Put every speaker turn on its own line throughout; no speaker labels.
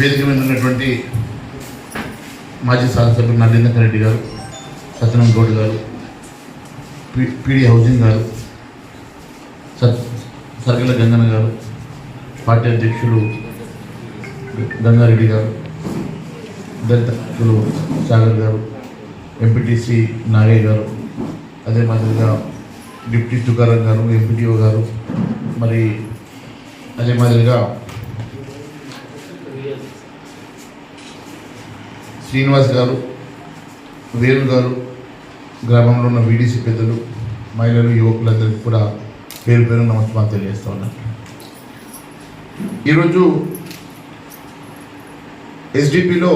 వేదిక మీద ఉన్నటువంటి మాజీ శాసనసభ్యులు నరేంద్ర రెడ్డి గారు, సత్యనారాయణ గౌడ్ గారు, పీడీ హౌసింగ్ గారు, సర్గల గంగన్న గారు, పార్టీ అధ్యక్షులు గంగారెడ్డి గారు, దళిత అధ్యక్షులు సాగర్ గారు, ఎంపీటీసీ నాగయ్య గారు, అదే మాదిరిగా డిప్యూటీ తుకారాం గారు, ఎంపీటీఓ గారు, మరి అదే మాదిరిగా శ్రీనివాస్ గారు, వేణు గారు, గ్రామంలో ఉన్న వీడీసీ పెద్దలు, మహిళలు, యువకులందరికీ కూడా పేరు పేరు నమస్కారం తెలియజేస్తా ఉన్నాను. ఈరోజు ఎస్డిపిలో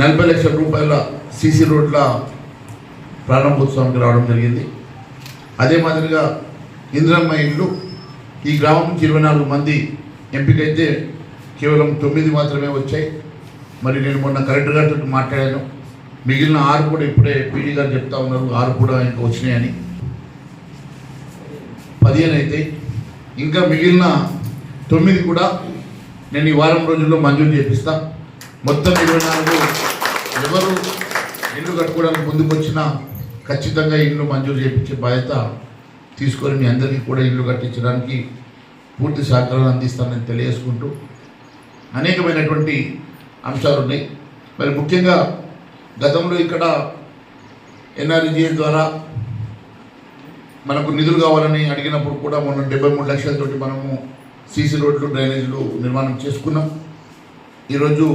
40 లక్షల రూపాయల సీసీ రోడ్ల ప్రారంభోత్సవానికి రావడం జరిగింది. అదే మాదిరిగా ఇందిరమ్మ ఇల్లు ఈ గ్రామం నుంచి 24 మంది ఎంపికైతే కేవలం 9 మాత్రమే వచ్చాయి. మరి నేను మొన్న కలెక్టర్ గారితో మాట్లాడాను, మిగిలిన 6 కూడా ఇప్పుడే పీడీ గారు చెప్తా ఉన్నారు 6 కూడా ఇంకా వచ్చినాయని. 15 అయితే ఇంకా మిగిలిన 9 కూడా నేను ఈ వారం రోజుల్లో మంజూరు చేపిస్తా. మొత్తం 24 ఎవరు ఇల్లు కట్టుకోవడానికి ముందుకు వచ్చినా ఖచ్చితంగా ఇల్లు మంజూరు చేయించే బాధ్యత తీసుకొని మీ అందరికీ కూడా ఇల్లు కట్టించడానికి పూర్తి సహకారం అందిస్తానని తెలియజేసుకుంటూ అనేకమైనటువంటి అంశాలు ఉన్నాయి. మరి ముఖ్యంగా గతంలో ఇక్కడ ఎన్ఆర్జీఎస్ ద్వారా మనకు నిధులు కావాలని అడిగినప్పుడు కూడా మొన్న 73 లక్షలతోటి మనము సీసీ రోడ్లు, డ్రైనేజీలు నిర్మాణం చేసుకున్నాం. ఈరోజు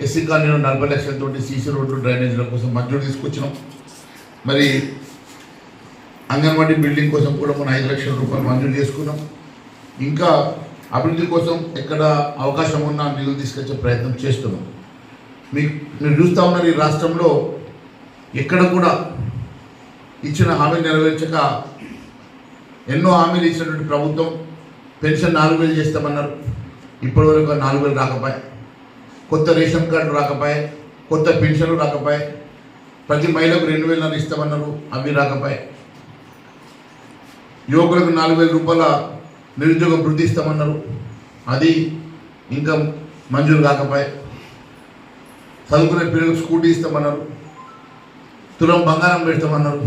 ఎస్సీ కాలనీలో 40 లక్షలతోటి సీసీ రోడ్లు, డ్రైనేజీల కోసం మంజూరు తీసుకొచ్చినాం. మరి అంగన్వాడీ బిల్డింగ్ కోసం కూడా మనం 5 లక్షల రూపాయలు మంజూరు చేసుకున్నాం. ఇంకా అభివృద్ధి కోసం ఎక్కడ అవకాశం ఉన్నా నిధులు తీసుకొచ్చే ప్రయత్నం చేస్తున్నాం. మీరు చూస్తూ ఉన్నారు, ఈ రాష్ట్రంలో ఎక్కడ కూడా ఇచ్చిన హామీలు నెరవేర్చక ఎన్నో హామీలు ఇచ్చినటువంటి ప్రభుత్వం పెన్షన్ 4,000 చేస్తామన్నారు, ఇప్పటివరకు 4,000 రాకపోయాయి. కొత్త రేషన్ కార్డు రాకపోయాయి, కొత్త పెన్షన్లు రాకపోయాయి. ప్రతి మహిళకు 2,000 ఇస్తామన్నారు, అవి రాకపోయాయి. యువకులకు 4,000 రూపాయల నిరుద్యోగ వృద్ధి ఇస్తామన్నారు, అది ఇంకా మంజూరు కాకపోయాయి. చదువుకునే పిల్లలకు స్కూటీ ఇస్తామన్నారు, తులం బంగారం పెడతామన్నారు.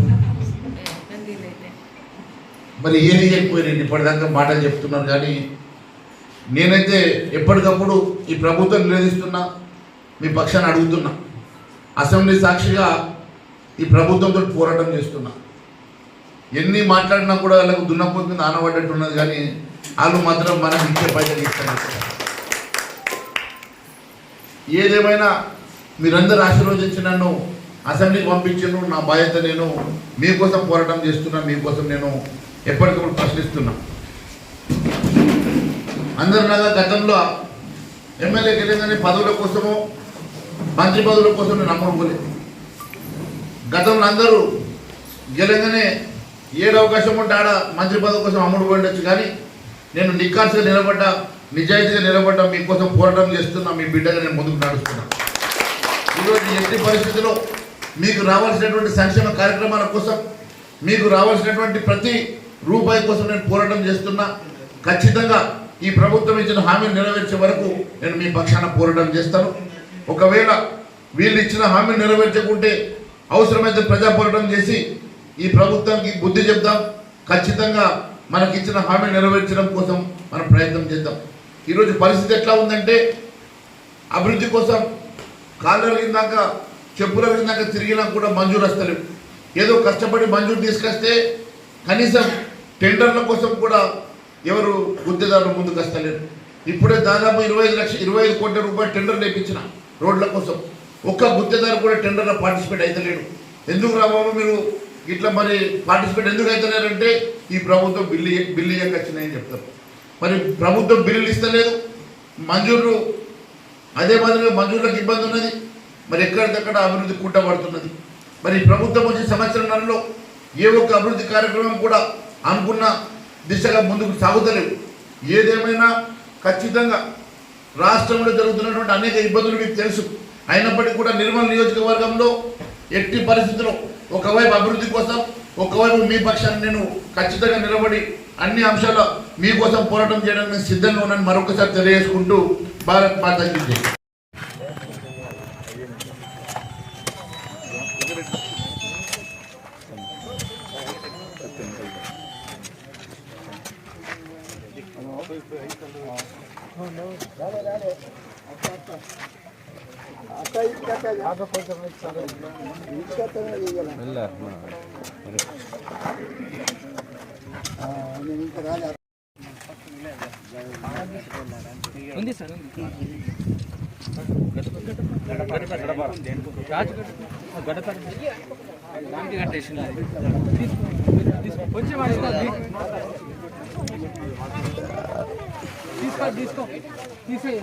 మరి ఏది చెప్పిపోయినండి, ఇప్పటిదాకా మాటలు చెప్తున్నారు. కానీ నేనైతే ఎప్పటికప్పుడు ఈ ప్రభుత్వం నిలదీస్తున్నా, మీ పక్షాన్ని అడుగుతున్నా, అసెంబ్లీ సాక్షిగా ఈ ప్రభుత్వంతో పోరాటం చేస్తున్నా. ఎన్ని మాట్లాడినా కూడా వాళ్ళకు దున్నపోతు మీద ఆనబడ్డట్టు ఉన్నది, కానీ వాళ్ళు మాత్రం మనకి ఇచ్చే పైసలు ఇస్తారు. ఏదేమైనా మీరందరూ ఆశీర్వదించి నన్ను అసెంబ్లీకి పంపించారు. నా బాధ్యత, నేను మీకోసం పోరాటం చేస్తున్నా, మీకోసం నేను ఎప్పటికప్పుడు ప్రశ్నిస్తున్నా. అందరిలాగా గతంలో ఎమ్మెల్యే గెలిందని పదవుల కోసమో మంత్రి పదవుల కోసం నేను అమ్ముడుకోలేదు. గతంలో అందరూ గెలంగానే ఏడు అవకాశం ఉంటే ఆడ మంత్రి పదవి కోసం అమ్ముడు పోయిండొచ్చు, కానీ నేను నిఖార్సుగా నిలబడ్డా, నిజాయితీగా నిలబడ్డా, మీకోసం పోరాటం చేస్తున్నా, మీ బిడ్డగా నేను ముందుకు నడుస్తున్నా. ఈరోజు ఎట్టి పరిస్థితుల్లో మీకు రావాల్సినటువంటి సంక్షేమ కార్యక్రమాల కోసం, మీకు రావాల్సినటువంటి ప్రతి రూపాయి కోసం నేను పోరాటం చేస్తున్నా. ఖచ్చితంగా ఈ ప్రభుత్వం ఇచ్చిన హామీలు నెరవేర్చే వరకు నేను మీ పక్షాన పోరాటం చేస్తాను. ఒకవేళ వీళ్ళు ఇచ్చిన హామీలు నెరవేర్చకుంటే అవసరమైతే ప్రజా పోరాటం చేసి ఈ ప్రభుత్వానికి బుద్ధి చెప్దాం. ఖచ్చితంగా మనకి ఇచ్చిన హామీ నెరవేర్చడం కోసం మనం ప్రయత్నం చేద్దాం. ఈరోజు పరిస్థితి ఎట్లా ఉందంటే, అభివృద్ధి కోసం కాళ్ళ కిందాక చెప్పుల కిందాక తిరిగినా కూడా మంజూరు వస్తలేవు. ఏదో కష్టపడి మంజూరు తీసుకొస్తే కనీసం టెండర్ల కోసం కూడా ఎవరు గుత్తేదారులు ముందుకు వస్తలేరు. ఇప్పుడే దాదాపు 25 కోట్ల రూపాయలు టెండర్లు వేయించిన రోడ్ల కోసం. ఒక్క గుత్తేదారు కూడా టెండర్లో పార్టిసిపేట్ అవుతలేడు. ఎందుకు రాబాబు మీరు ఇట్లా మరి పార్టిసిపేట్ ఎందుకు అవుతున్నారంటే, ఈ ప్రభుత్వం బిల్లు ఇవ్వకొచ్చినాయని చెప్తారు. మరి ప్రభుత్వం బిల్లులు ఇస్తలేదు, మంజూరు అదే మాదిరిగా మంజూరులకు ఇబ్బంది ఉన్నది. మరి ఎక్కడికక్కడ అభివృద్ధి కుంటపడుతున్నది. మరి ప్రభుత్వం వచ్చే సంవత్సరంలో ఏ ఒక్క అభివృద్ధి కార్యక్రమం కూడా అనుకున్న దిశగా ముందుకు సాగుతలేవు. ఏదేమైనా ఖచ్చితంగా రాష్ట్రంలో జరుగుతున్నటువంటి అనేక ఇబ్బందులు మీకు తెలుసు. అయినప్పటికీ కూడా నిర్మల్ నియోజకవర్గంలో ఎట్టి పరిస్థితుల్లో ఒకవైపు అభివృద్ధి కోసం, ఒకవైపు మీ పక్షాన్ని నేను ఖచ్చితంగా నిలబడి అన్ని అంశాల మీకోసం పోరాటం చేయడానికి నేను సిద్ధంగా ఉన్నాను మరొకసారి తెలియజేసుకుంటూ భారత్ మాతా కీ జై.
ఉంది సార్ దానికి కట్టేసింది కొంచెం తీసుకో తీసే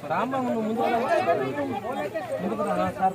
రామ్మ ముందుకు రా సార్